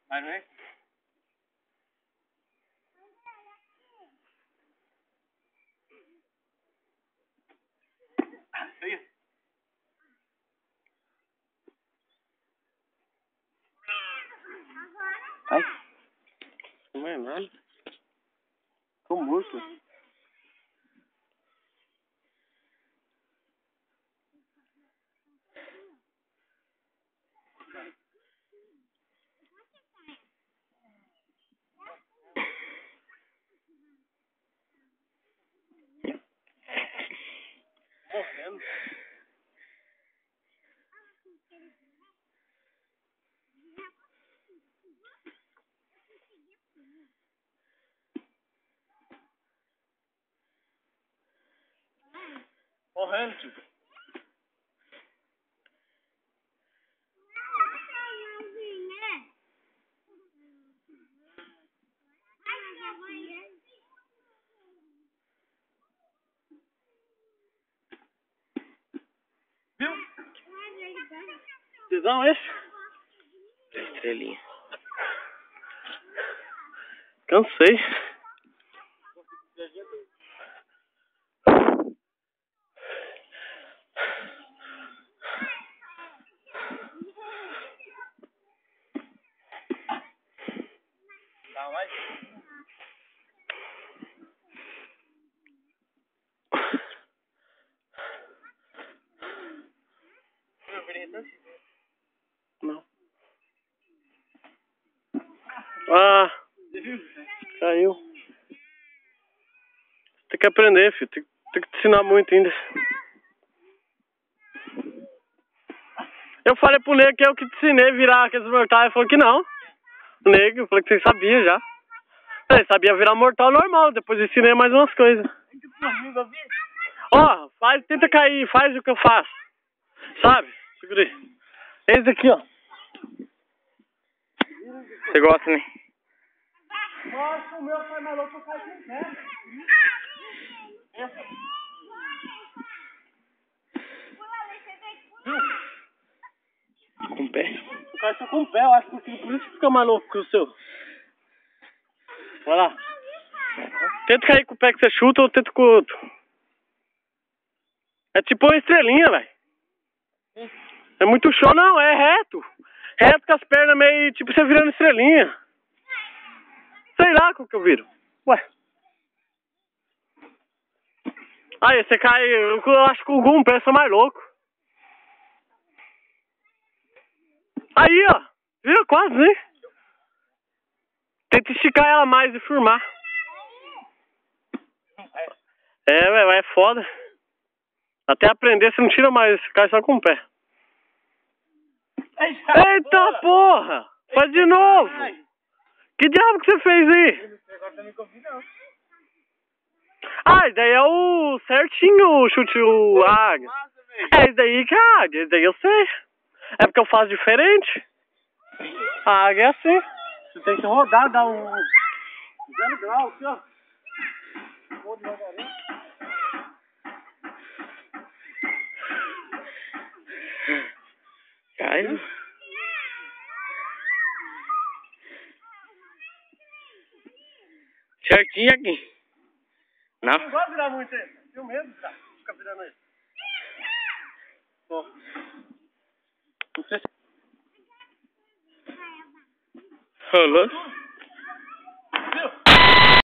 Vai, não é? Aí. Ai. Não é nada. Tô morto. Morrendo. Morrendo, tipo. Viu? Tesão esse? Estrelinha. Cansei. Tá, vai. Não. Ah, caiu. Tem que aprender, filho. Tem que te ensinar muito ainda. Eu falei pro nego que eu que te ensinei a virar aqueles mortais. Ele falou que não. O nego, eu falei que você sabia já. Ele sabia virar mortal normal. Depois ensinei mais umas coisas. Ó, tenta cair, faz o que eu faço. Sabe? Segura aí. Esse aqui, ó. Você gosta, né? Nossa, o meu sai maluco, eu caio com o pé. Essa. Com o pé? O cara só com o pé, eu acho que por isso que fica mais louco que o seu. Vai lá. Tenta cair com o pé que você chuta ou tenta com o outro. É tipo uma estrelinha, velho. É muito show, não, é reto. Reto com as pernas meio, tipo você virando estrelinha. Sei lá como que eu viro. Ué. Aí, você cai, eu acho que com um pé sou mais louco. Aí, ó. Viu? Quase, né? Tenta esticar ela mais e firmar. É, velho, é foda. Até aprender, você não tira mais, você cai só com o pé. Eita porra! Faz de novo! Que diabo que você fez aí? Ah, esse daí é o certinho, o chute, o águia. É esse daí que é a águia, esse daí eu sei. É porque eu faço diferente. A águia é assim. Você tem que rodar, dar um 0 grau aqui, ó. Vou devagarinho. Caiu. Certinho aqui. Não? Não gosto de virar muito ele. Eu mesmo, tá? Fica virando ele. Ó. Não sei se... Rolou?